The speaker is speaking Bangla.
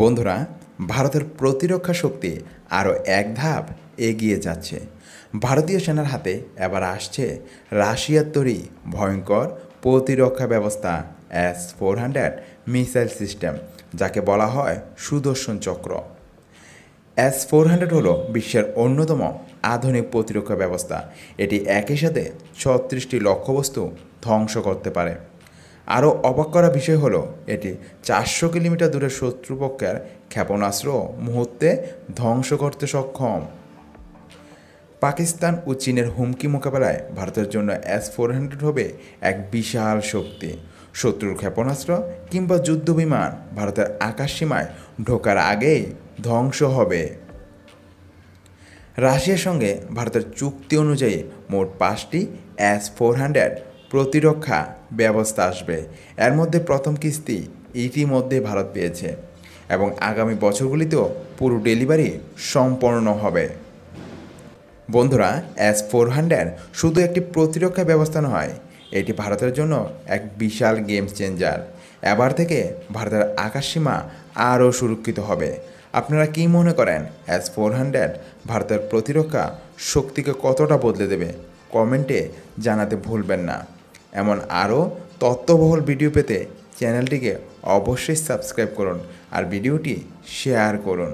বন্ধুরা, ভারতের প্রতিরক্ষা শক্তি আরও এক ধাপ এগিয়ে যাচ্ছে। ভারতীয় সেনার হাতে এবার আসছে রাশিয়ার তৈরি ভয়ঙ্কর প্রতিরক্ষা ব্যবস্থা S-400 মিসাইল সিস্টেম, যাকে বলা হয় সুদর্শন চক্র। S-400 হলো বিশ্বের অন্যতম আধুনিক প্রতিরক্ষা ব্যবস্থা। এটি একই সাথে 36টি লক্ষ্যবস্তু ধ্বংস করতে পারে। আরও অবাক করা বিষয় হলো এটি 400 কিলোমিটার দূরে শত্রুপক্ষের ক্ষেপণাস্ত্র মুহূর্তে ধ্বংস করতে সক্ষম। পাকিস্তান ও চীনের হুমকি মোকাবেলায় ভারতের জন্য S-400 হবে এক বিশাল শক্তি। শত্রুর ক্ষেপণাস্ত্র কিংবা যুদ্ধবিমান ভারতের আকাশসীমায় ঢোকার আগেই ধ্বংস হবে। রাশিয়ার সঙ্গে ভারতের চুক্তি অনুযায়ী মোট 5টি S-400 প্রতিরক্ষা ব্যবস্থা আসবে। এর মধ্যে প্রথম কিস্তি ইতিমধ্যে ভারত পেয়েছে এবং আগামী বছরগুলিতেও পুরো ডেলিভারি সম্পন্ন হবে। বন্ধুরা, S-400 শুধু একটি প্রতিরক্ষা ব্যবস্থা নয়, এটি ভারতের জন্য এক বিশাল গেম চেঞ্জার। এবার থেকে ভারতের আকাশসীমা আরও সুরক্ষিত হবে। আপনারা কী মনে করেন, S-400 ভারতের প্রতিরক্ষা শক্তিকে কতটা বদলে দেবে? কমেন্টে জানাতে ভুলবেন না। এমন আরও তথ্যবহুল ভিডিও পেতে চ্যানেলটিকে অবশ্যই সাবস্ক্রাইব করুন আর ভিডিওটি শেয়ার করুন।